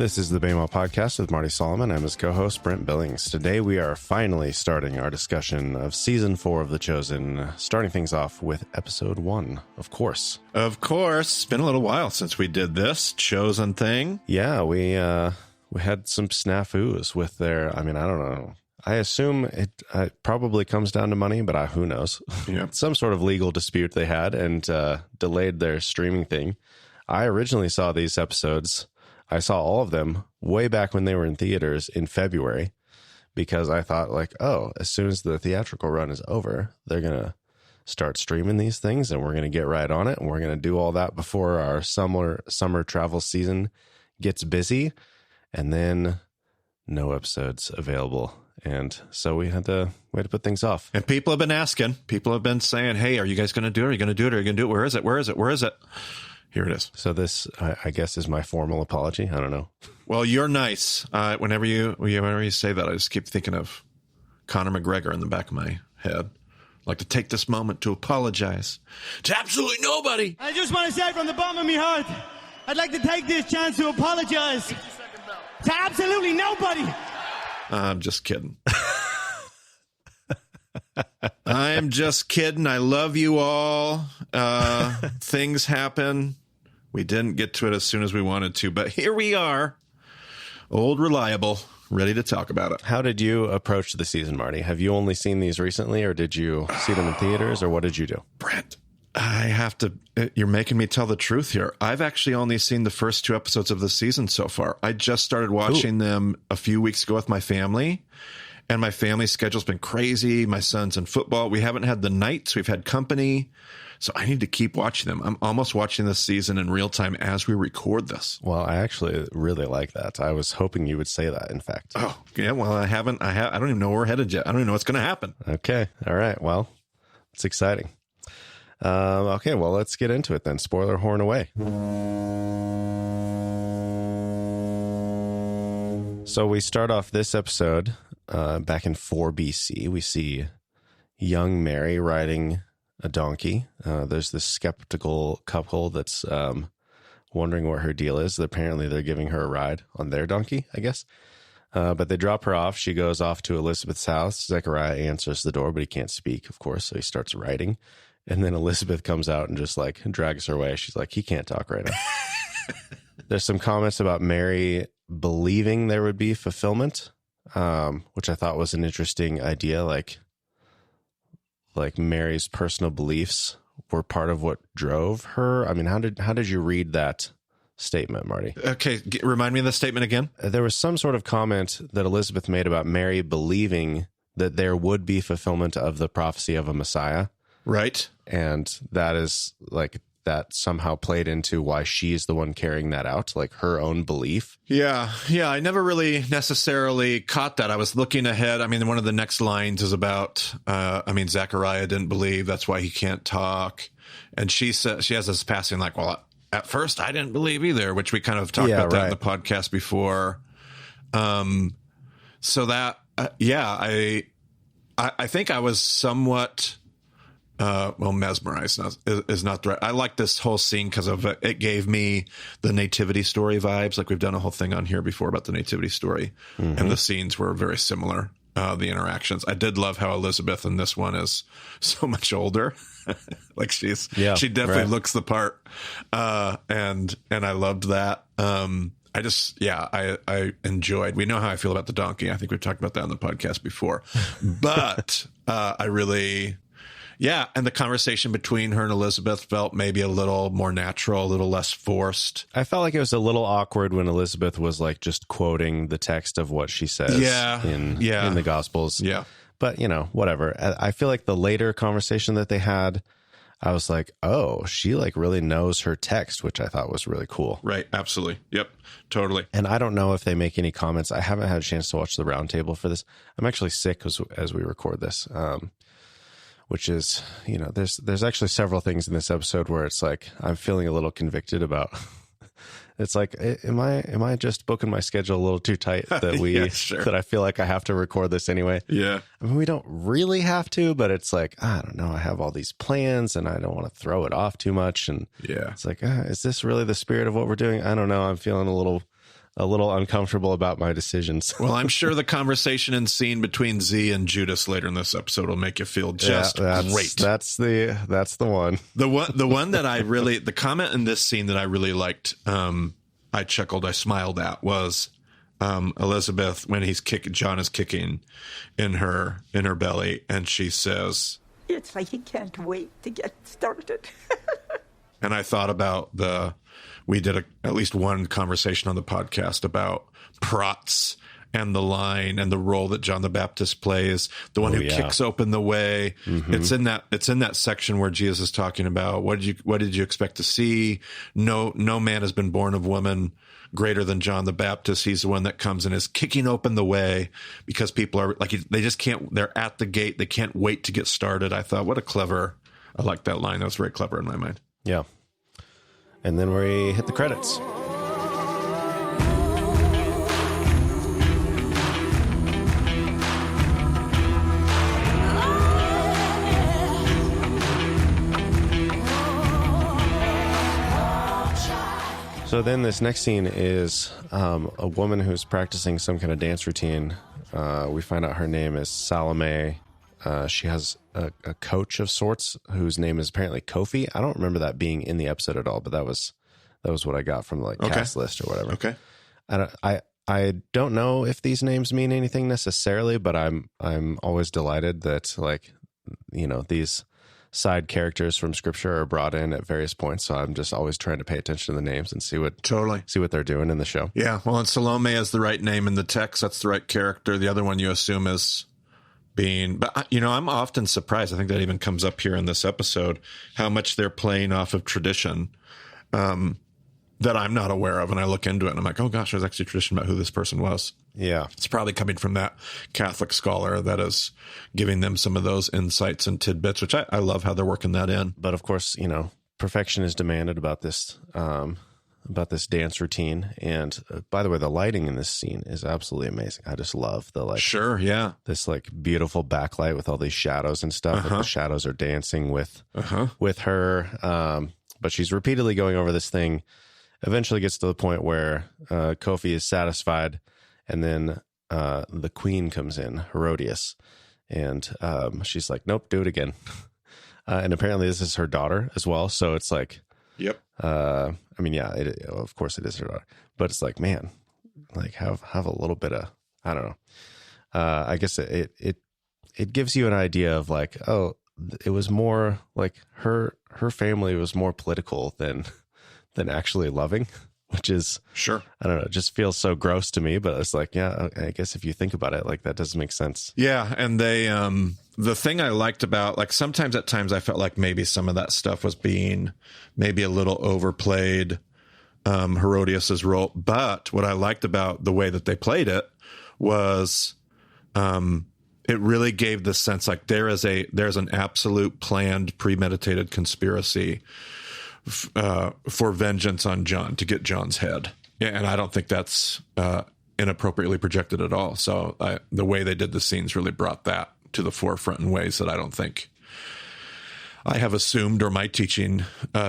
This is the BEMA Podcast with Marty Solomon. I'm his co-host, Brent Billings. Today we are finally starting our discussion of Season 4 of The Chosen, starting things off with Episode 1, of course. Of course. It's been a little while since we did this Chosen thing. Yeah, we had some snafus with their, I don't know. I assume it probably comes down to money, but who knows? Yeah. Some sort of legal dispute they had and delayed their streaming thing. I originally saw these episodes. I saw all of them way back when they were in theaters in February because I thought as soon as the theatrical run is over, they're going to start streaming these things and we're going to get right on it. And we're going to do all that before our summer travel season gets busy. And then no episodes available. And so we had to put things off. And people have been asking. People have been saying, hey, are you guys going to do it? Are you going to do it? Are you going to do it? Where is it? Where is it? Where is it? Here it is. So this, I guess, is my formal apology. I don't know. Well, you're nice. Whenever you say that, I just keep thinking of Conor McGregor in the back of my head. I'd like to take this moment to apologize to absolutely nobody. I just want to say from the bottom of my heart, I'd like to take this chance to apologize to absolutely nobody. I'm just kidding. I'm just kidding. I love you all. Things happen. We didn't get to it as soon as we wanted to, but here we are. Old reliable, ready to talk about it. How did you approach the season, Marty? Have you only seen these recently, or did you see them in theaters, or what did you do? Brent, I have to, you're making me tell the truth here. I've actually only seen the first 2 episodes of the season so far. I just started watching them a few weeks ago with my family, and my family's schedule's been crazy. My son's in football. We haven't had the nights. We've had company. So I need to keep watching them. I'm almost watching this season in real time as we record this. Well, I actually really like that. I was hoping you would say that, in fact. Oh, yeah. Well, I don't even know where we're headed yet. I don't even know what's going to happen. Okay. All right. Well, it's exciting. Okay. Well, let's get into it then. Spoiler horn away. So we start off this episode back in 4 BC. We see young Mary riding a donkey. There's this skeptical couple that's wondering what her deal is. Apparently they're giving her a ride on their donkey, I guess. But they drop her off. She goes off to Elizabeth's house. Zechariah answers the door, but he can't speak, of course. So he starts writing. And then Elizabeth comes out and just drags her away. She's like, he can't talk right now. There's some comments about Mary believing there would be fulfillment, which I thought was an interesting idea. Like Mary's personal beliefs were part of what drove her. How did you read that statement, Marty? Okay, remind me of the statement again. There was some sort of comment that Elizabeth made about Mary believing that there would be fulfillment of the prophecy of a Messiah. Right. And that is that somehow played into why she's the one carrying that out, her own belief. Yeah. I never really necessarily caught that. I was looking ahead. One of the next lines is about, Zechariah didn't believe, that's why he can't talk. And she says, she has this passing well, at first I didn't believe either, which we kind of talked about that in the podcast before. So that, I think I was somewhat, mesmerized is not the right. I like this whole scene because of it gave me the nativity story vibes. We've done a whole thing on here before about the nativity story, and the scenes were very similar. The interactions. I did love how Elizabeth in this one is so much older. She definitely looks the part. And I loved that. I enjoyed, we know how I feel about the donkey. I think we've talked about that on the podcast before, but I really, and the conversation between her and Elizabeth felt maybe a little more natural, a little less forced. I felt like it was a little awkward when Elizabeth was just quoting the text of what she says in the Gospels. Yeah. But, whatever. I feel like the later conversation that they had, I was like, oh, she really knows her text, which I thought was really cool. Right. Absolutely. Yep. Totally. And I don't know if they make any comments. I haven't had a chance to watch the roundtable for this. I'm actually sick as we record this. Which is, there's actually several things in this episode where it's I'm feeling a little convicted about. It's am I just booking my schedule a little too tight that that I feel like I have to record this anyway? Yeah. We don't really have to, but it's I don't know. I have all these plans and I don't want to throw it off too much. And it's is this really the spirit of what we're doing? I don't know. I'm feeling a a little uncomfortable about my decisions. Well, I'm sure the conversation and scene between Z and Judas later in this episode will make you feel just great. That's the one. The one that I really, the comment in this scene that I really liked, I chuckled, I smiled at, was Elizabeth when John is kicking in her belly, and she says, "It's like he can't wait to get started." And I thought about we did at least one conversation on the podcast about Protz and the line and the role that John the Baptist plays, the one who kicks open the way. Mm-hmm. It's in that section where Jesus is talking about what did you expect to see? No man has been born of woman greater than John the Baptist. He's the one that comes and is kicking open the way because people are like, they just can't, they're at the gate. They can't wait to get started. I thought, I like that line. That was very clever in my mind. Yeah. And then we hit the credits. So then this next scene is a woman who's practicing some kind of dance routine. We find out her name is Salome. She has a coach of sorts whose name is apparently Kofi. I don't remember that being in the episode at all, but that was what I got from the cast list or whatever. Okay. I don't know if these names mean anything necessarily, but I'm always delighted that these side characters from Scripture are brought in at various points. So I'm just always trying to pay attention to the names and see what they're doing in the show. Yeah. Well, and Salome is the right name in the text. That's the right character. The other one you assume is being, but I'm often surprised. I think that even comes up here in this episode, how much they're playing off of tradition that I'm not aware of. And I look into it and I'm like, oh gosh, there's actually tradition about who this person was. Yeah. It's probably coming from that Catholic scholar that is giving them some of those insights and tidbits, which I love how they're working that in. But of course, perfection is demanded about this dance routine. And by the way, the lighting in this scene is absolutely amazing. I just love the Sure, yeah. This beautiful backlight with all these shadows and stuff. The shadows are dancing with her. But she's repeatedly going over this thing. Eventually gets to the point where Kofi is satisfied, and then the queen comes in, Herodias, and she's like, "Nope, do it again." And apparently this is her daughter as well. So it's like, yep. Of course it is her daughter, but it's like, man, have a little bit of, I don't know. I guess it gives you an idea of it was more like her family was more political than actually loving, which is, sure, I don't know, it just feels so gross to me, but it's like, yeah, I guess if you think about it, that does make sense. Yeah. And they, the thing I liked about, sometimes at times I felt like maybe some of that stuff was being maybe a little overplayed, Herodias's role. But what I liked about the way that they played it was, it really gave the sense there's an absolute planned, premeditated conspiracy for vengeance on John, to get John's head. Yeah, and I don't think that's inappropriately projected at all. So the way they did the scenes really brought that to the forefront in ways that I don't think I have assumed, or my teaching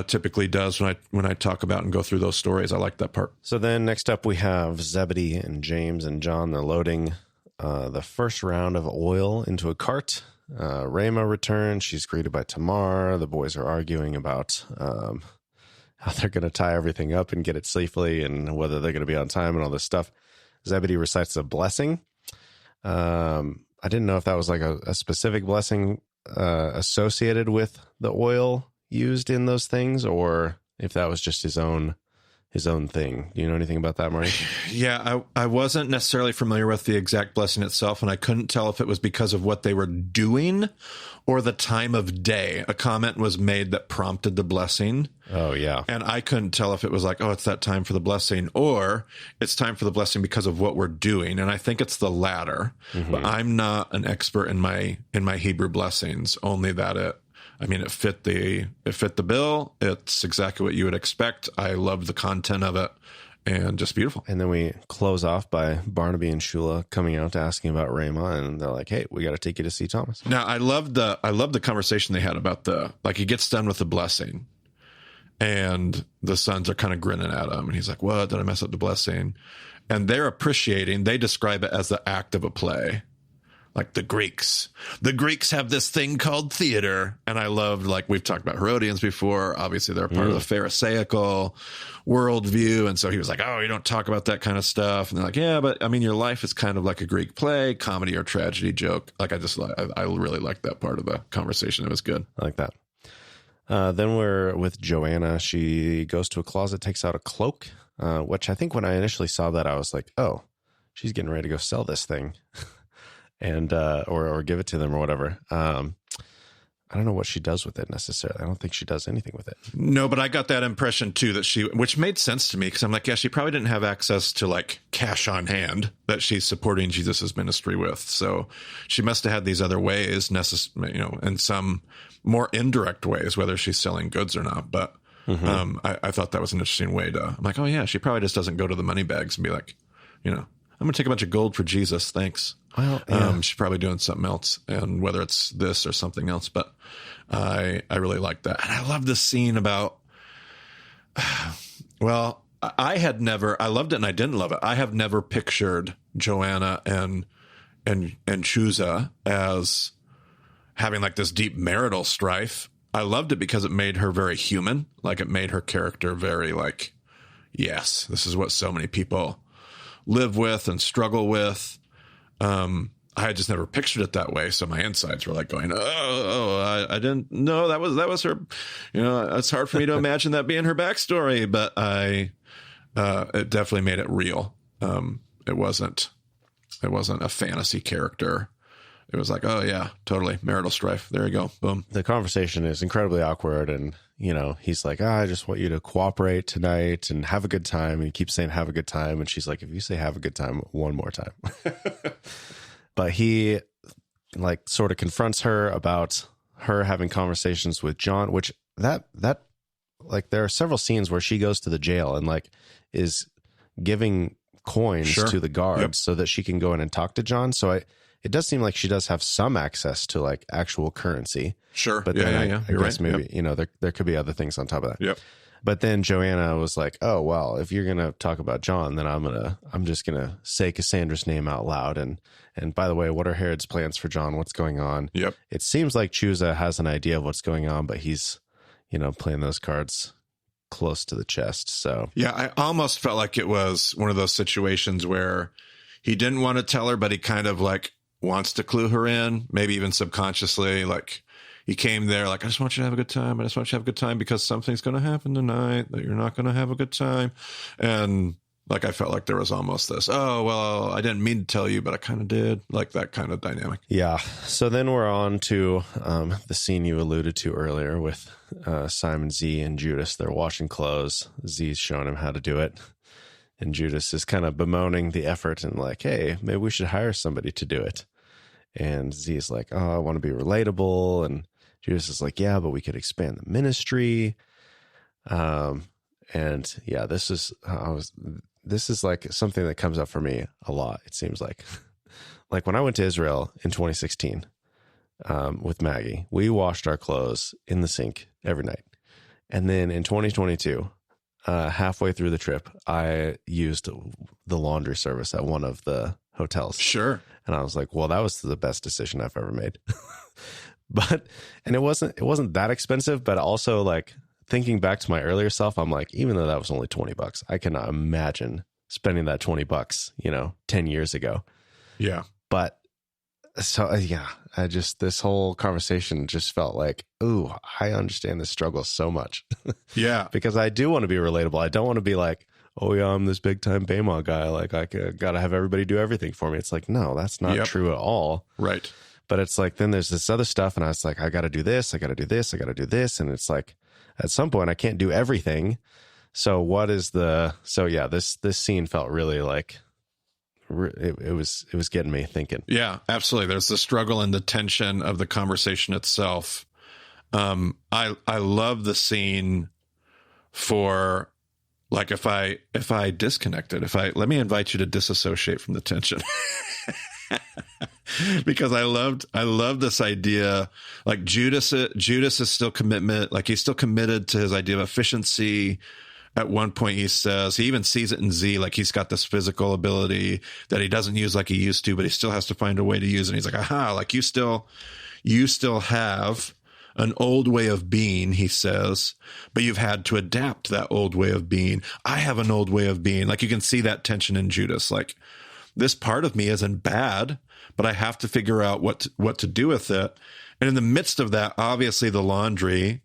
typically does when I talk about and go through those stories. I like that part. So then next up we have Zebedee and James and John. They're loading the first round of oil into a cart. Rama returns. She's greeted by Tamar. The boys are arguing about how they're going to tie everything up and get it safely, and whether they're going to be on time and all this stuff. Zebedee recites a blessing. I didn't know if that was a specific blessing associated with the oil used in those things, or if that was just his own thing. Do you know anything about that, Marty? Yeah, I wasn't necessarily familiar with the exact blessing itself, and I couldn't tell if it was because of what they were doing or the time of day. A comment was made that prompted the blessing. Oh, yeah. And I couldn't tell if it was it's that time for the blessing, or it's time for the blessing because of what we're doing. And I think it's the latter. Mm-hmm. But I'm not an expert in my Hebrew blessings, only that it fit the bill. It's exactly what you would expect. I love the content of it, and just beautiful. And then we close off by Barnaby and Shula coming out to asking about Rama, and they're like, "Hey, we got to take you to see Thomas." Now, I love the conversation they had about he gets done with the blessing, and the sons are kind of grinning at him, and he's like, "What? Did I mess up the blessing?" and they describe it as the act of a play. Like the Greeks have this thing called theater. And I loved, like we've talked about Herodians before. Obviously they're part of the Pharisaical worldview. And so he was like, oh, you don't talk about that kind of stuff. And they're like, yeah, but I mean, your life is kind of like a Greek play, comedy or tragedy joke. Like I really liked that part of the conversation. It was good. I like that. Then we're with Joanna. She goes to a closet, takes out a cloak, which I think when I initially saw that, I was like, oh, she's getting ready to go sell this thing. And or give it to them or whatever. I don't know what she does with it necessarily. I don't think she does anything with it. No, but I got that impression too, which made sense to me, because I'm like, yeah, she probably didn't have access to like cash on hand that she's supporting Jesus's ministry with. So she must have had these other ways, in some more indirect ways, whether she's selling goods or not. But I thought that was an interesting way I'm like, oh yeah, she probably just doesn't go to the money bags and be like, I'm going to take a bunch of gold for Jesus. Thanks. Well, yeah. She's probably doing something else, and whether it's this or something else, but I really like that. And I love this scene about, well, I loved it and I didn't love it. I have never pictured Joanna and Chusa as having like this deep marital strife. I loved it because it made her very human. Like it made her character very like, yes, this is what so many people live with and struggle with. I had just never pictured it that way, so my insides were like going, I didn't know that was her. It's hard for me to imagine that being her backstory, but it definitely made it real. It wasn't a fantasy character. It was like, oh yeah, totally marital strife. There you go, boom. The conversation is incredibly awkward, and he's like, I just want you to cooperate tonight and have a good time. And he keeps saying, have a good time. And she's like, if you say have a good time one more time. But he like sort of confronts her about her having conversations with John, which that like there are several scenes where she goes to the jail and like is giving coins to the guards so that she can go in and talk to John. So it does seem like she does have some access to like actual currency. Sure. But then I guess maybe, there could be other things on top of that. Yep. But then Joanna was like, oh, well, if you're going to talk about John, then I'm just going to say Cassandra's name out loud. And by the way, what are Herod's plans for John? What's going on? Yep. It seems like Chusa has an idea of what's going on, but he's, playing those cards close to the chest. So yeah, I almost felt like it was one of those situations where he didn't want to tell her, but he kind of like wants to clue her in, maybe even subconsciously. Like he came there like, I just want you to have a good time. I just want you to have a good time because something's going to happen tonight that you're not going to have a good time. And like, I felt like there was almost this, oh, well, I didn't mean to tell you, but I kind of did, like that kind of dynamic. Yeah. So then we're on to the scene you alluded to earlier with Simon Z and Judas. They're washing clothes. Z's showing him how to do it. And Judas is kind of bemoaning the effort and like, hey, maybe we should hire somebody to do it. And Z is like, oh, I want to be relatable. And Judas is like, yeah, but we could expand the ministry. And yeah, this is like something that comes up for me a lot. It seems like when I went to Israel in 2016 with Maggie, we washed our clothes in the sink every night. And then in 2022, halfway through the trip, I used the laundry service at one of the hotels. Sure. And I was like, well, that was the best decision I've ever made. And it wasn't that expensive, but also like thinking back to my earlier self, I'm like, even though that was only $20, I cannot imagine spending that $20, 10 years ago. Yeah. But so, yeah, this whole conversation just felt like, ooh, I understand this struggle so much. Yeah. Because I do want to be relatable. I don't want to be like, oh yeah, I'm this big time Baymaw guy. Like I got to have everybody do everything for me. It's like, no, that's not true at all. Right. But it's like, then there's this other stuff. And I was like, I got to do this. I got to do this. I got to do this. And it's like, at some point I can't do everything. So yeah, this scene felt really like, it was getting me thinking. Yeah, absolutely. There's the struggle and the tension of the conversation itself. I love the scene for like, if I disconnected, let me invite you to disassociate from the tension. Because I loved this idea. Like Judas is still commitment. Like he's still committed to his idea of efficiency. At one point he says, he even sees it in Z, like he's got this physical ability that he doesn't use like he used to, but he still has to find a way to use it. And he's like, aha, like you still have an old way of being, he says, but you've had to adapt that old way of being. I have an old way of being. Like you can see that tension in Judas. Like this part of me isn't bad, but I have to figure out what to do with it. And in the midst of that, obviously the laundry,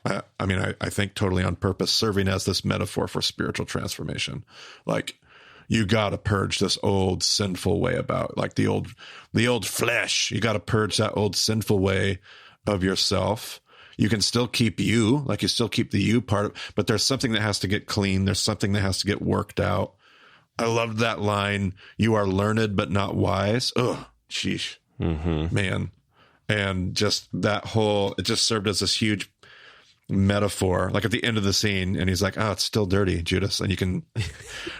I think totally on purpose, serving as this metaphor for spiritual transformation. Like you got to purge this old sinful way about, like the old flesh. You got to purge that old sinful way of yourself. You can still keep you, like you still keep the you part of, but there's something that has to get clean. There's something that has to get worked out. I loved that line. You are learned, but not wise. Oh, sheesh, man. And just that it just served as this huge metaphor, like at the end of the scene, and he's like, oh, it's still dirty, Judas. And you can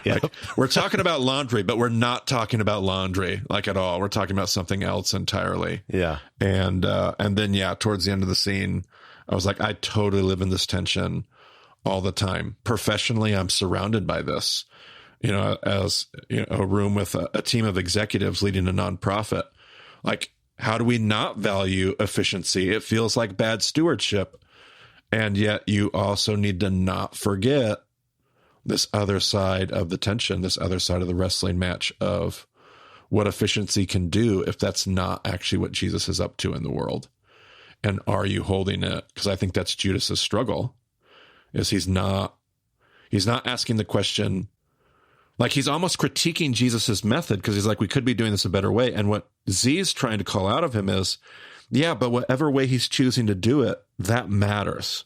like, we're talking about laundry, but we're not talking about laundry like at all. We're talking about something else entirely. Yeah. And then towards the end of the scene, I was like, I totally live in this tension all the time. Professionally, I'm surrounded by this, as a room with a team of executives leading a nonprofit. Like, how do we not value efficiency? It feels like bad stewardship. And yet you also need to not forget this other side of the tension, this other side of the wrestling match of what efficiency can do if that's not actually what Jesus is up to in the world. And are you holding it? Because I think that's Judas's struggle, is he's not asking the question, like he's almost critiquing Jesus's method, because he's like, we could be doing this a better way. And what Z is trying to call out of him is, yeah, but whatever way he's choosing to do it, that matters.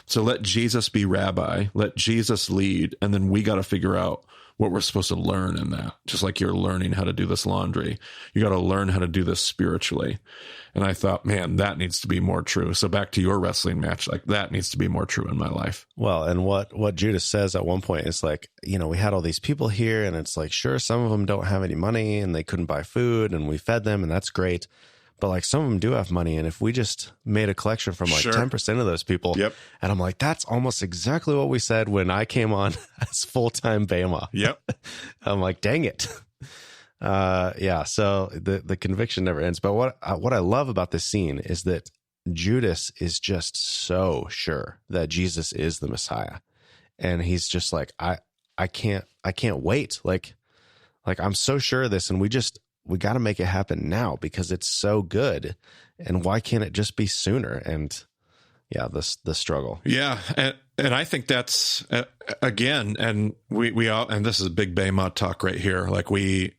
So let Jesus be rabbi, let Jesus lead, and then we got to figure out what we're supposed to learn in that. Just like you're learning how to do this laundry, you got to learn how to do this spiritually. And I thought, man, that needs to be more true. So back to your wrestling match, like that needs to be more true in my life. Well, and what Judas says at one point is like, we had all these people here, and it's like, sure, some of them don't have any money and they couldn't buy food, and we fed them, and that's great. But like some of them do have money, and if we just made a collection from like 10% of those people, and I'm like, that's almost exactly what we said when I came on as full-time Bama. I'm like, dang it. So the conviction never ends. But what I love about this scene is that Judas is just so sure that Jesus is the Messiah, and he's just like, I can't wait. Like I'm so sure of this, and we got to make it happen now because it's so good. And why can't it just be sooner? And the struggle. Yeah. And I think that's again, and we all, and this is a big Baymont talk right here. Like we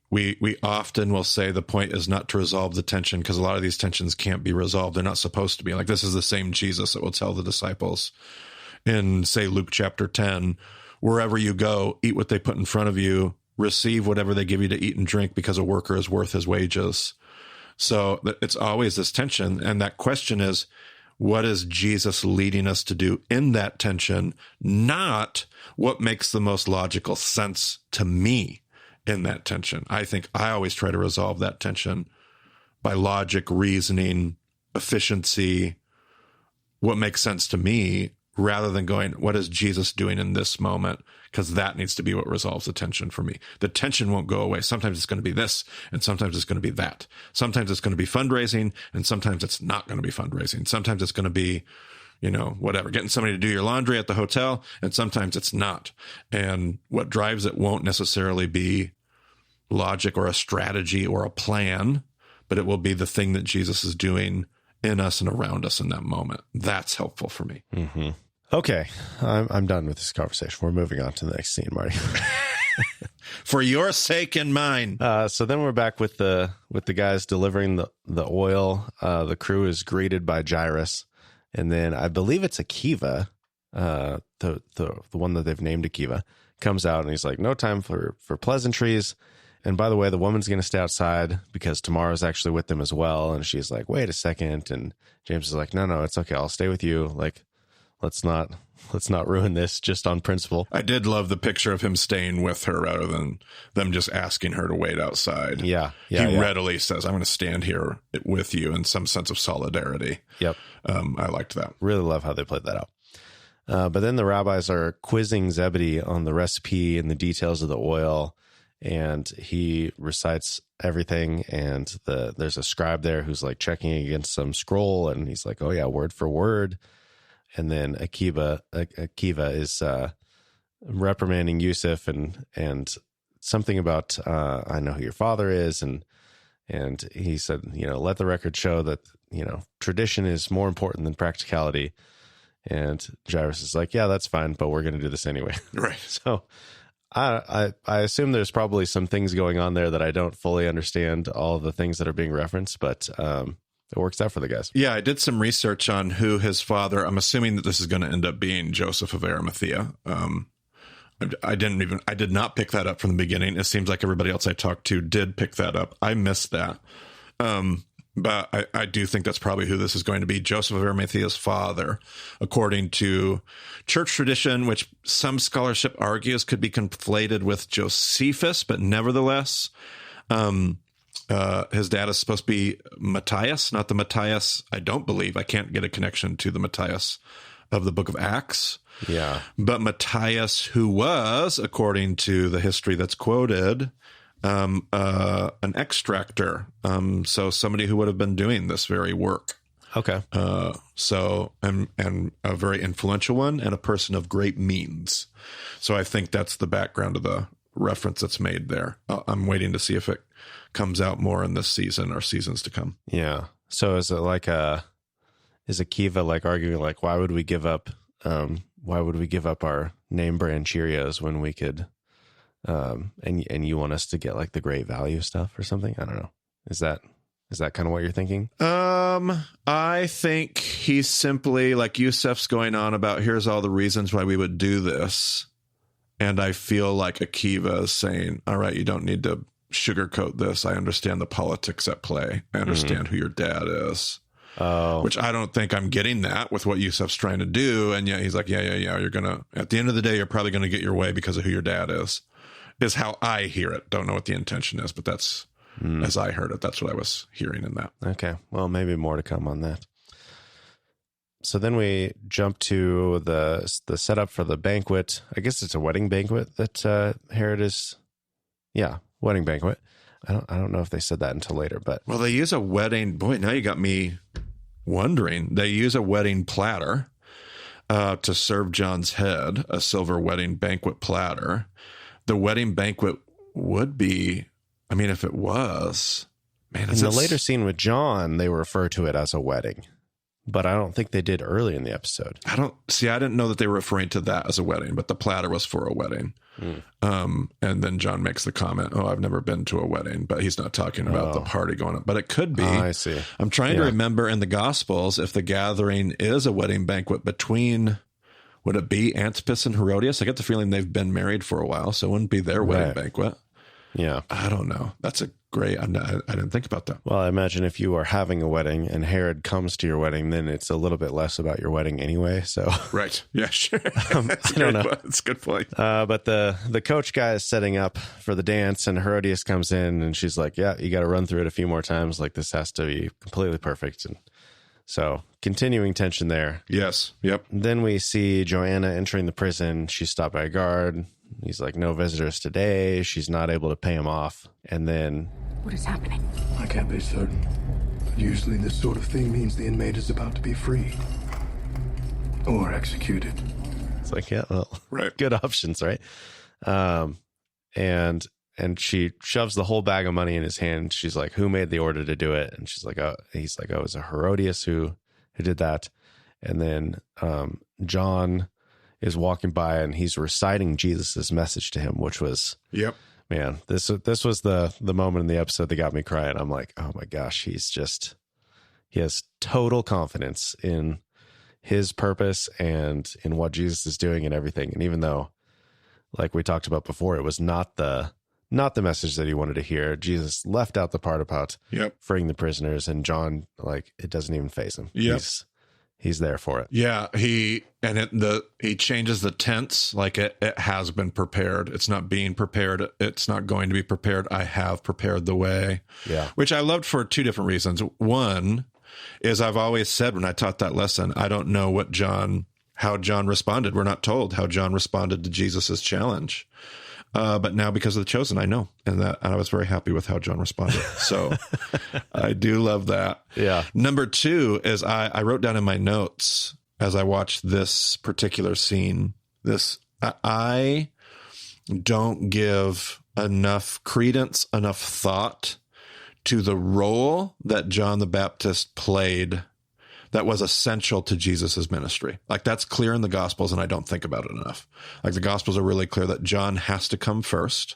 often will say the point is not to resolve the tension, because a lot of these tensions can't be resolved. They're not supposed to be. Like this is the same Jesus that will tell the disciples in, say, Luke chapter 10, wherever you go, eat what they put in front of you, receive whatever they give you to eat and drink, because a worker is worth his wages. So it's always this tension. And that question is, what is Jesus leading us to do in that tension? Not what makes the most logical sense to me in that tension. I think I always try to resolve that tension by logic, reasoning, efficiency, what makes sense to me, rather than going, what is Jesus doing in this moment? Because that needs to be what resolves the tension for me. The tension won't go away. Sometimes it's going to be this, and sometimes it's going to be that. Sometimes it's going to be fundraising, and sometimes it's not going to be fundraising. Sometimes it's going to be, whatever, getting somebody to do your laundry at the hotel, and sometimes it's not. And what drives it won't necessarily be logic or a strategy or a plan, but it will be the thing that Jesus is doing in us and around us in that moment. That's helpful for me. Mm-hmm. Okay, I'm done with this conversation. We're moving on to the next scene, Marty. For your sake and mine. So then we're back with the guys delivering the oil. The crew is greeted by Jairus, and then I believe it's Akiva, the one that they've named Akiva, comes out, and he's like, no time for pleasantries. And by the way, the woman's going to stay outside because Tamara's actually with them as well. And she's like, wait a second. And James is like, no, it's okay. I'll stay with you. Like, let's not ruin this just on principle. I did love the picture of him staying with her rather than them just asking her to wait outside. He readily says, I'm going to stand here with you, in some sense of solidarity. Yep. I liked that. Really love how they played that out. But then the rabbis are quizzing Zebedee on the recipe and the details of the oil, and he recites everything. And there's a scribe there who's like checking against some scroll, and he's like, "Oh yeah, word for word." And then Akiva is reprimanding Yusuf and something about I know who your father is, and he said, let the record show that tradition is more important than practicality. And Jairus is like, yeah, that's fine, but we're going to do this anyway. Right. So I assume there's probably some things going on there that I don't fully understand, all the things that are being referenced, but it works out for the guys. Yeah, I did some research on who his father, I'm assuming that this is going to end up being Joseph of Arimathea. I did not pick that up from the beginning. It seems like everybody else I talked to did pick that up. I missed that. But I do think that's probably who this is going to be. Joseph of Arimathea's father, according to church tradition, which some scholarship argues could be conflated with Josephus, but nevertheless, his dad is supposed to be Matthias, not the Matthias. I don't believe. I can't get a connection to the Matthias of the book of Acts. Yeah. But Matthias, who was, according to the history that's quoted, an extractor. So somebody who would have been doing this very work. Okay. And a very influential one, and a person of great means. So I think that's the background of the reference that's made there. I'm waiting to see if it comes out more in this season or seasons to come. Yeah. So is it like is Akiva like arguing like, why would we give up our name brand Cheerios when we could, and you want us to get like the great value stuff or something? I don't know. Is that kind of what you're thinking? I think he's simply like Yusuf's going on about here's all the reasons why we would do this. And I feel like Akiva is saying, all right, you don't need to sugarcoat this. I understand the politics at play. I understand who your dad is. Oh. Which I don't think I'm getting that with what Yusuf's trying to do. And yeah, he's like, yeah. You're going to, at the end of the day, you're probably going to get your way because of who your dad is how I hear it. Don't know what the intention is, but that's, as I heard it, that's what I was hearing in that. Okay. Well, maybe more to come on that. So then we jump to the setup for the banquet. I guess it's a wedding banquet that Herod is. Yeah, wedding banquet. I don't know if they said that until later, but well, they use a wedding. Boy, now you got me wondering. They use a wedding platter to serve John's head, a silver wedding banquet platter. The wedding banquet would be, I mean, if it was, man, in the later scene with John, they refer to it as a wedding. But I don't think they did early in the episode. I didn't know that they were referring to that as a wedding, but the platter was for a wedding. And then John makes the comment, oh, I've never been to a wedding, but he's not talking about the party going on. But it could be. Oh, I see. I'm trying to remember in the Gospels if the gathering is a wedding banquet between, would it be Antipas and Herodias? I get the feeling they've been married for a while, so it wouldn't be their wedding banquet. Yeah. I don't know. That's a great, I didn't think about that. Well, I imagine if you are having a wedding and Herod comes to your wedding, then it's a little bit less about your wedding anyway. So right. Yeah, sure. I don't know. That's a good point. But the coach guy is setting up for the dance, and Herodias comes in and she's like, yeah, you got to run through it a few more times. Like, this has to be completely perfect. And so continuing tension there. Yes. Yep. Then we see Joanna entering the prison. She's stopped by a guard. He's like, no visitors today. She's not able to pay him off. And then... What is happening? I can't be certain. But usually this sort of thing means the inmate is about to be free. Or executed. It's like, yeah, well, right. Good options, right? And she shoves the whole bag of money in his hand. She's like, who made the order to do it? And she's like, oh, he's like, oh, it was a Herodias who did that. And then John is walking by and he's reciting Jesus's message to him, which was, yep, man, this was the moment in the episode that got me crying. I'm like, oh my gosh, he has total confidence in his purpose and in what Jesus is doing and everything. And even though, like we talked about before, it was not the message that he wanted to hear, Jesus left out the part about freeing the prisoners, and John, like, it doesn't even faze him. Yep. He's there for it. Yeah, he changes the tense, like it has been prepared. It's not being prepared. It's not going to be prepared. I have prepared the way. Yeah. Which I loved for two different reasons. One is I've always said when I taught that lesson, I don't know what John how John responded. We're not told how John responded to Jesus's challenge. But now, because of The Chosen, I know. And I was very happy with how John responded. So I do love that. Yeah. Number 2 is I wrote down in my notes as I watched this particular scene, I don't give enough credence, enough thought to the role that John the Baptist played that was essential to Jesus's ministry. Like, that's clear in the Gospels, and I don't think about it enough. Like, the Gospels are really clear that John has to come first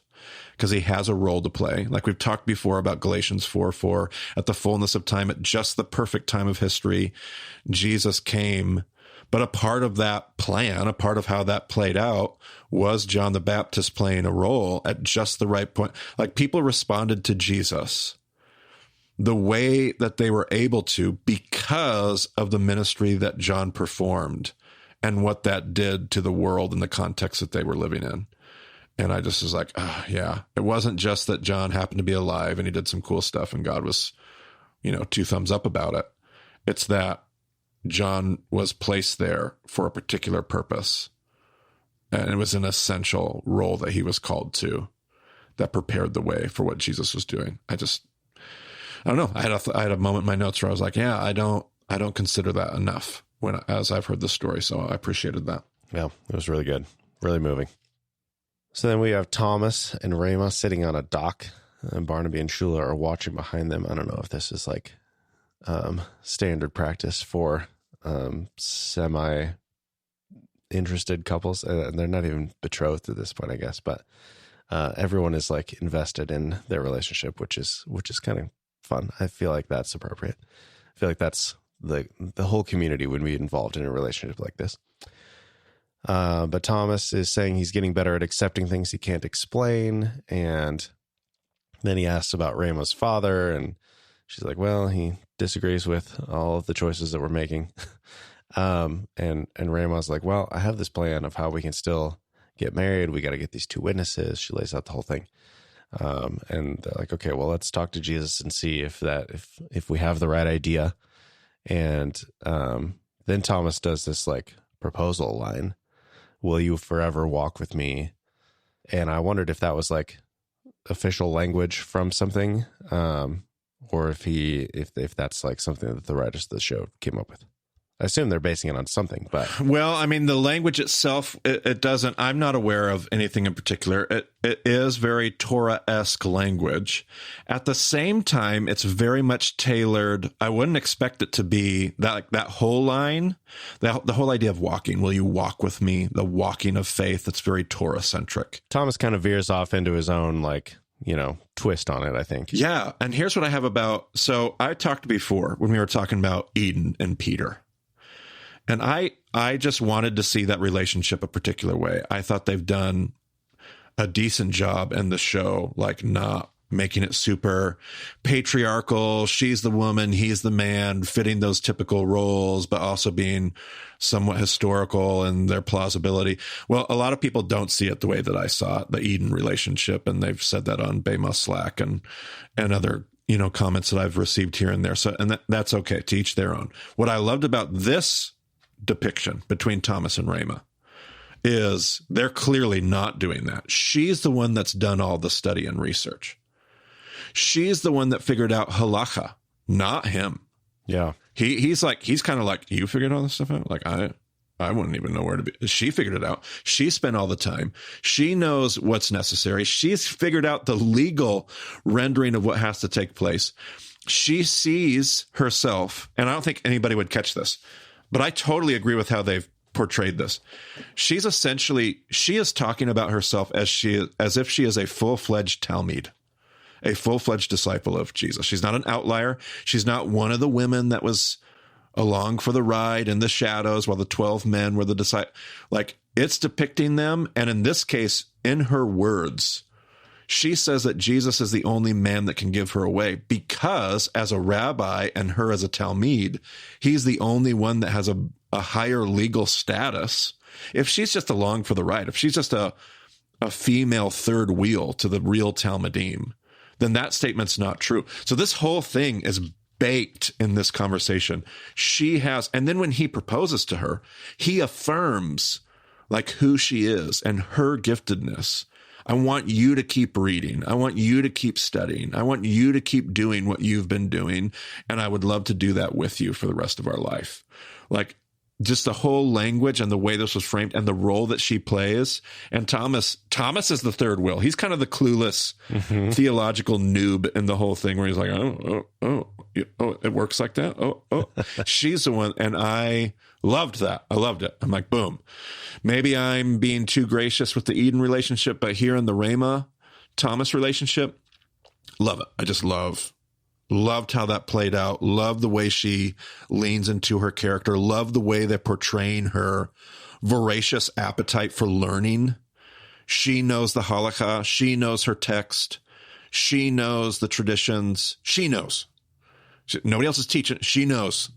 because he has a role to play. Like we've talked before about Galatians 4:4, at the fullness of time, at just the perfect time of history, Jesus came. But a part of that plan, a part of how that played out, was John the Baptist playing a role at just the right point. Like, people responded to Jesus the way that they were able to because of the ministry that John performed and what that did to the world and the context that they were living in. And I just was like, yeah, it wasn't just that John happened to be alive and he did some cool stuff and God was, 2 thumbs up about it. It's that John was placed there for a particular purpose. And it was an essential role that he was called to that prepared the way for what Jesus was doing. I don't know. I had a moment in my notes where I was like, yeah, I don't consider that enough as I've heard the story. So I appreciated that. Yeah, it was really good. Really moving. So then we have Thomas and Rama sitting on a dock, and Barnaby and Shula are watching behind them. I don't know if this is like standard practice for semi-interested couples. They're not even betrothed at this point, I guess, but everyone is like invested in their relationship, which is kind of fun. I feel like that's appropriate. I feel like that's the whole community would be involved in a relationship like this. But Thomas is saying he's getting better at accepting things he can't explain. And then he asks about Rama's father, and she's like, well, he disagrees with all of the choices that we're making. And Rama's like, well, I have this plan of how we can still get married. We got to get these 2 witnesses. She lays out the whole thing. And they're like, okay, well, let's talk to Jesus and see if we have the right idea. And then Thomas does this like proposal line, will you forever walk with me? And I wondered if that was like official language from something, or if that's like something that the writers of the show came up with. I assume they're basing it on something, but... Well, I mean, the language itself, it doesn't... I'm not aware of anything in particular. It is very Torah-esque language. At the same time, it's very much tailored. I wouldn't expect it to be that whole line, the whole idea of walking. Will you walk with me? The walking of faith. It's very Torah-centric. Thomas kind of veers off into his own, like, twist on it, I think. Yeah, and here's what I have about... So I talked before when we were talking about Eden and Peter. And I just wanted to see that relationship a particular way. I thought they've done a decent job in the show, like not making it super patriarchal. She's the woman, he's the man, fitting those typical roles, but also being somewhat historical in their plausibility. Well, a lot of people don't see it the way that I saw it, the Eden relationship, and they've said that on Bema Slack and other comments that I've received here and there. So, and that's okay, to each their own. What I loved about this depiction between Thomas and Rama is they're clearly not doing that. She's the one that's done all the study and research. She's the one that figured out halacha, not him. Yeah. He's kind of like, you figured all this stuff out? Like, I wouldn't even know where to be. She figured it out. She spent all the time. She knows what's necessary. She's figured out the legal rendering of what has to take place. She sees herself, and I don't think anybody would catch this, but I totally agree with how they've portrayed this. She is talking about herself as if she is a full-fledged Talmud, a full-fledged disciple of Jesus. She's not an outlier. She's not one of the women that was along for the ride in the shadows while the 12 men were the disciples. Like, it's depicting them. And in this case, in her words, she says that Jesus is the only man that can give her away because as a rabbi and her as a Talmud, he's the only one that has a higher legal status. If she's just along for the ride, if she's just a female third wheel to the real Talmudim, then that statement's not true. So this whole thing is baked in this conversation. She has, and then when he proposes to her, he affirms like who she is and her giftedness. I want you to keep reading. I want you to keep studying. I want you to keep doing what you've been doing. And I would love to do that with you for the rest of our life. Like, just the whole language and the way this was framed and the role that she plays. And Thomas is the third wheel. He's kind of the clueless theological noob in the whole thing where he's like, oh, it works like that. Oh, she's the one. And I loved that. I loved it. I'm like, boom. Maybe I'm being too gracious with the Eden relationship, but here in the Rama Thomas relationship, love it. I just loved how that played out. Love the way she leans into her character. Love the way they're portraying her voracious appetite for learning. She knows the halakha. She knows her text. She knows the traditions. She knows. Nobody else is teaching. She knows.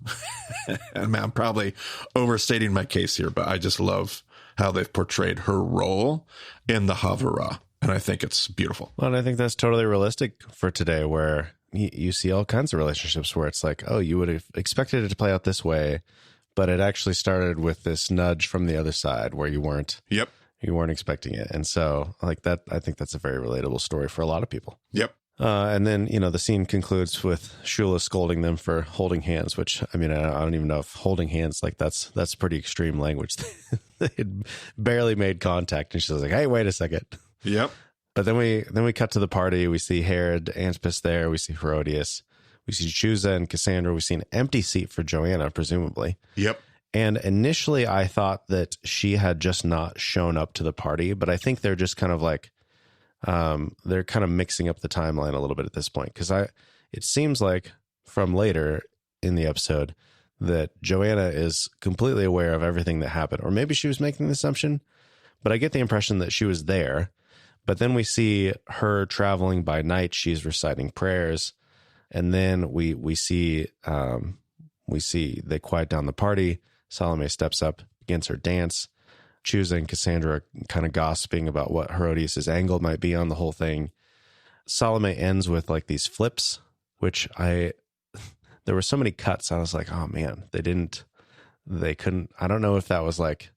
And I'm probably overstating my case here, but I just love how they've portrayed her role in the Havurah. And I think it's beautiful. Well, and I think that's totally realistic for today, where you see all kinds of relationships where it's like, oh, you would have expected it to play out this way, but it actually started with this nudge from the other side where you weren't expecting it. And so like that, I think that's a very relatable story for a lot of people. Yep. And then, the scene concludes with Shula scolding them for holding hands, which, I mean, I don't even know if holding hands, like that's pretty extreme language. They had barely made contact. And she's like, hey, wait a second. Yep. But then we cut to the party. We see Herod Antipas there. We see Herodias. We see Chusa and Cassandra. We see an empty seat for Joanna, presumably. Yep. And initially I thought that she had just not shown up to the party, but I think they're just kind of like, they're kind of mixing up the timeline a little bit at this point. Because it seems like from later in the episode that Joanna is completely aware of everything that happened. Or maybe she was making the assumption, but I get the impression that she was there. But then we see her traveling by night. She's reciting prayers. And then we see they quiet down the party. Salome steps up, begins her dance. Chusa and Cassandra are kind of gossiping about what Herodias' angle might be on the whole thing. Salome ends with like these flips, which there were so many cuts. I was like, oh man, they couldn't, I don't know if that was like,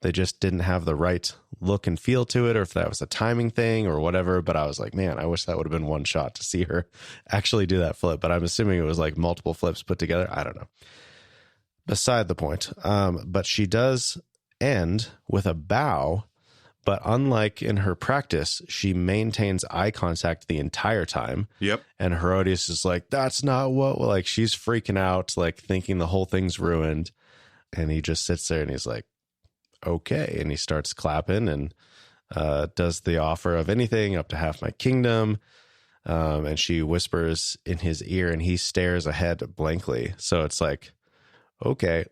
they just didn't have the right look and feel to it, or if that was a timing thing or whatever. But I was like, man, I wish that would have been one shot to see her actually do that flip. But I'm assuming it was like multiple flips put together. I don't know. Beside the point. But she does end with a bow. But unlike in her practice, she maintains eye contact the entire time. Yep. And Herodias is like, that's not what, like, she's freaking out, like thinking the whole thing's ruined. And he just sits there and he's like, okay. And he starts clapping and does the offer of anything up to half my kingdom. And she whispers in his ear and he stares ahead blankly. So it's like, okay.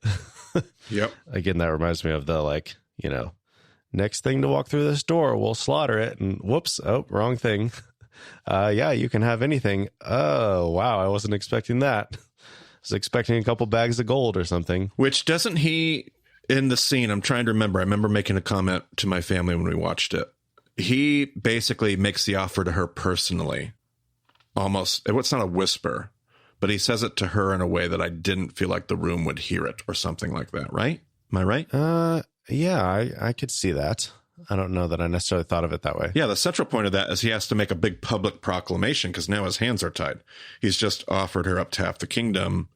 Yep. Again, that reminds me of the, like, next thing to walk through this door, we'll slaughter it. And whoops. Oh, wrong thing. Yeah, you can have anything. Oh, wow. I wasn't expecting that. I was expecting a couple bags of gold or something. Which doesn't he... In the scene, I'm trying to remember. I remember making a comment to my family when we watched it. He basically makes the offer to her personally. Almost, it's not a whisper, but he says it to her in a way that I didn't feel like the room would hear it or something like that, right? Am I right? Yeah, I could see that. I don't know that I necessarily thought of it that way. Yeah, the central point of that is he has to make a big public proclamation because now his hands are tied. He's just offered her up to half the kingdom.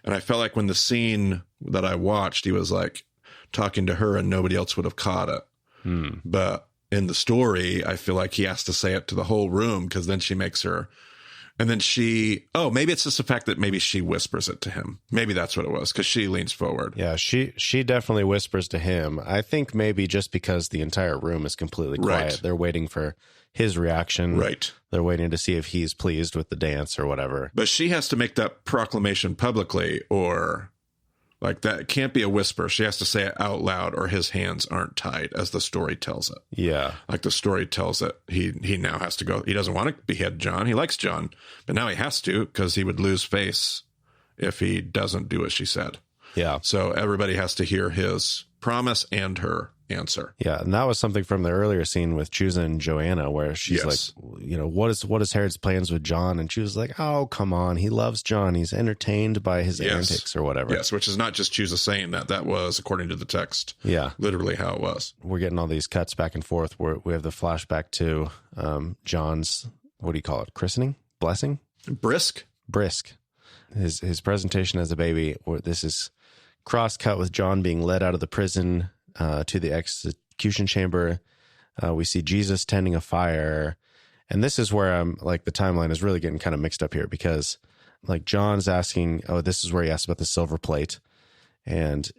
And I felt like when the scene that I watched, he was like, talking to her and nobody else would have caught it. But in the story, I feel like he has to say it to the whole room because then she makes her. And then maybe it's just the fact that maybe she whispers it to him. Maybe that's what it was because she leans forward. Yeah, she definitely whispers to him. I think maybe just because the entire room is completely quiet. Right. They're waiting for his reaction. Right. They're waiting to see if he's pleased with the dance or whatever. But she has to make that proclamation publicly or... Like that it can't be a whisper. She has to say it out loud or his hands aren't tied as the story tells it. Yeah. Like the story tells it. He now has to go. He doesn't want to behead John. He likes John, but now he has to because he would lose face if he doesn't do what she said. Yeah. So everybody has to hear his promise and her answer. Yeah, and that was something from the earlier scene with Chusa and Joanna, where she's like, what is Herod's plans with John? And she was like, oh, come on, he loves John. He's entertained by his antics or whatever. Yes, which is not just Chusa saying that. That was, according to the text, literally how it was. We're getting all these cuts back and forth where we have the flashback to John's, what do you call it, christening? Blessing? Brisk. His presentation as a baby, where this is cross-cut with John being led out of the prison to the execution chamber. We see Jesus tending a fire. And this is where I'm like, the timeline is really getting kind of mixed up here, because like John's asking, this is where he asked about the silver plate. And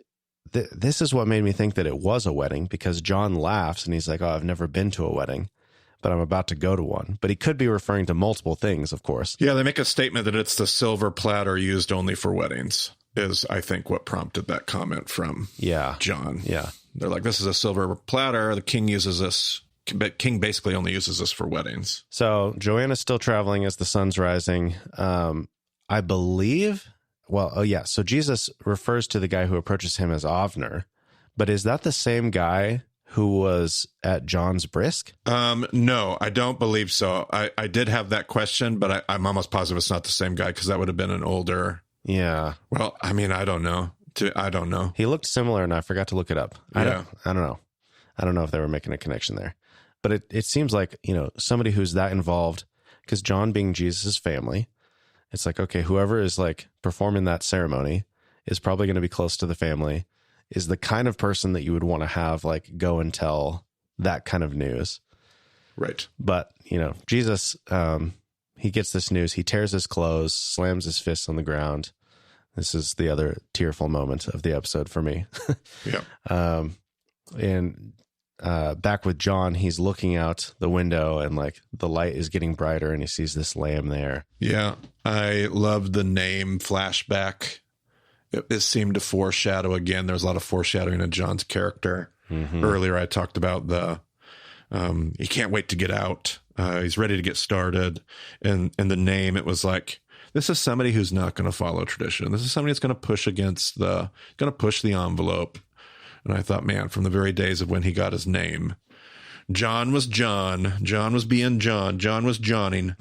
this is what made me think that it was a wedding, because John laughs and he's like, I've never been to a wedding, but I'm about to go to one. But he could be referring to multiple things, of course. Yeah, they make a statement that it's the silver platter used only for weddings, is I think what prompted that comment from John. Yeah. They're like, this is a silver platter. The king uses this, but king basically only uses this for weddings. So Joanna's still traveling as the sun's rising. I believe, so Jesus refers to the guy who approaches him as Avner, but is that the same guy who was at John's brisk? No, I don't believe so. I did have that question, but I'm almost positive it's not the same guy, because that would have been an older. Yeah. Well, I mean, I don't know. He looked similar, and I forgot to look it up. I don't know. I don't know if they were making a connection there, but it seems like, somebody who's that involved, because John being Jesus's family, it's like, okay, whoever is like performing that ceremony is probably going to be close to the family, is the kind of person that you would want to have like go and tell that kind of news. Right. But, Jesus, he gets this news, he tears his clothes, slams his fists on the ground. This is the other tearful moment of the episode for me. Yeah. And back with John, he's looking out the window and like the light is getting brighter and he sees this lamb there. Yeah. I love the name flashback. It seemed to foreshadow again. There's a lot of foreshadowing of John's character. Mm-hmm. Earlier, I talked about he can't wait to get out. He's ready to get started. And the name, it was like, this is somebody who's not going to follow tradition. This is somebody that's going to push the envelope. And I thought, man, from the very days of when he got his name, John was John. John was being John. John was Johning.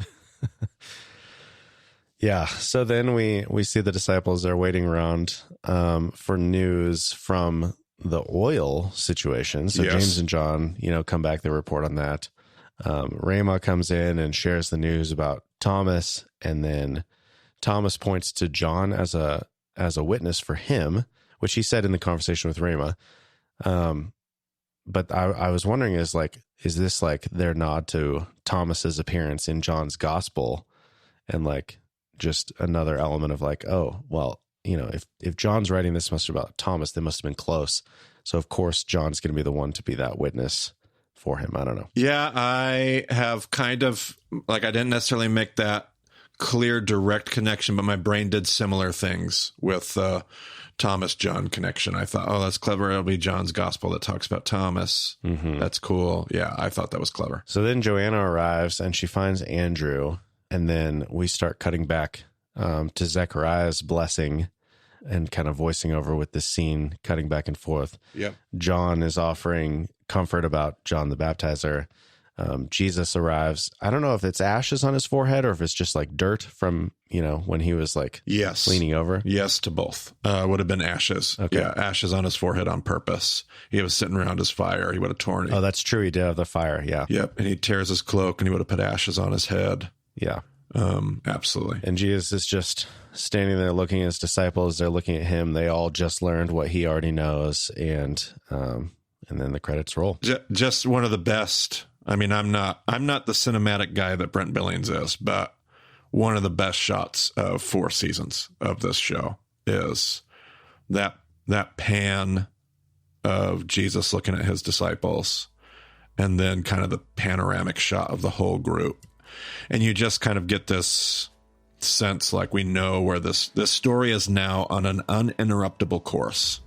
Yeah. So then we see the disciples are waiting around for news from the oil situation. So James and John, come back, they report on that. Rama comes in and shares the news about Thomas, and then Thomas points to John as a witness for him, which he said in the conversation with Rama. But I was wondering, is this like their nod to Thomas's appearance in John's gospel, and like just another element of like, oh, well, if John's writing this must have about Thomas, they must have been close. So of course John's going to be the one to be that witness for him. I don't know. Yeah, I have kind of like, I didn't necessarily make that clear direct connection, but my brain did similar things with Thomas John connection. I thought, that's clever. It'll be John's gospel that talks about Thomas. Mm-hmm. That's cool. Yeah, I thought that was clever. So then Joanna arrives and she finds Andrew, and then we start cutting back to Zechariah's blessing and kind of voicing over with this scene, cutting back and forth. Yep. John is offering comfort about John the Baptizer. Jesus arrives. I don't know if it's ashes on his forehead or if it's just like dirt from, when he was like leaning over. Yes, to both. Would have been ashes. Okay. Yeah, ashes on his forehead on purpose. He was sitting around his fire. He would have torn it. Oh, that's true. He did have the fire. Yeah. Yep. And he tears his cloak and he would have put ashes on his head. Yeah. Absolutely. And Jesus is just standing there looking at his disciples. They're looking at him. They all just learned what he already knows. And then the credits roll. Just one of the best. I mean, I'm not the cinematic guy that Brent Billings is, but one of the best shots of 4 seasons of this show is that pan of Jesus looking at his disciples, and then kind of the panoramic shot of the whole group. And you just kind of get this sense like we know where this story is now on an uninterruptible course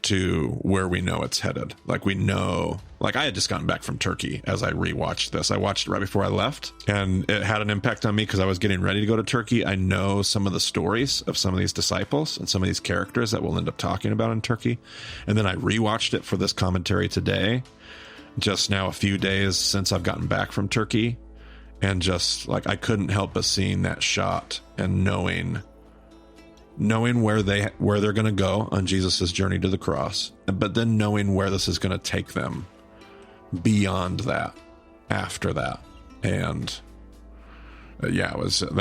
to where we know it's headed. Like, we know, like, I had just gotten back from Turkey as I rewatched this. I watched it right before I left, and it had an impact on me because I was getting ready to go to Turkey. I know some of the stories of some of these disciples and some of these characters that we'll end up talking about in Turkey. And then I rewatched it for this commentary today, just now a few days since I've gotten back from Turkey. And just, like, I couldn't help but seeing that shot and knowing where they're going to go on Jesus's journey to the cross, but then knowing where this is going to take them beyond that, after that. And that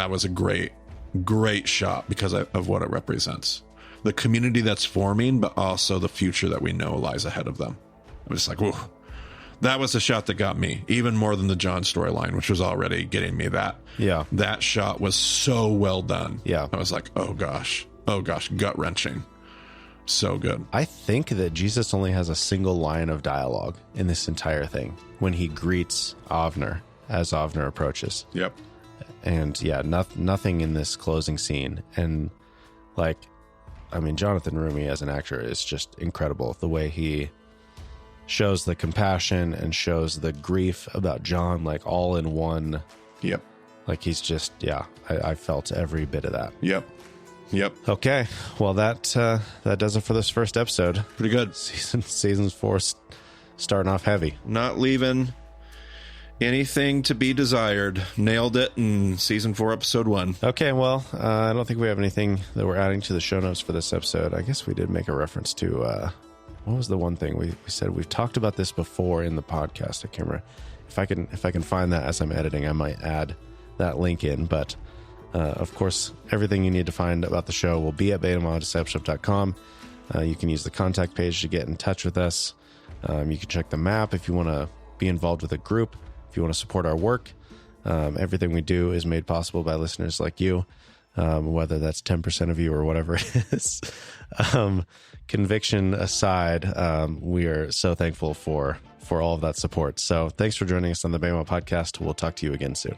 was a great shot because of what it represents, the community that's forming, but also the future that we know lies ahead of them. I was just like, whoa, that was the shot that got me even more than the John storyline, which was already getting me. That shot was so well done. Yeah. I was like, oh gosh, gut wrenching. So good. I think that Jesus only has a single line of dialogue in this entire thing when he greets Avner as Avner approaches. Yep. And yeah, nothing in this closing scene. And like, I mean, Jonathan Rumi as an actor is just incredible. The way he shows the compassion and shows the grief about John, like, all in one. Yep. Like, he's just, I felt every bit of that. Yep. Okay. Well, that does it for this first episode. Pretty good. Season 4 starting off heavy. Not leaving anything to be desired. Nailed it in season 4, episode 1. Okay. Well, I don't think we have anything that we're adding to the show notes for this episode. I guess we did make a reference to, what was the one thing we said? We've talked about this before in the podcast. I can't remember. If I can find that as I'm editing, I might add that link in. But of course, everything you need to find about the show will be at betamoddeception.com. You can use the contact page to get in touch with us. You can check the map if you want to be involved with a group, if you want to support our work. Everything we do is made possible by listeners like you, whether that's 10% of you or whatever it is. Conviction aside, we are so thankful for all of that support. So thanks for joining us on the Bama podcast. We'll talk to you again soon.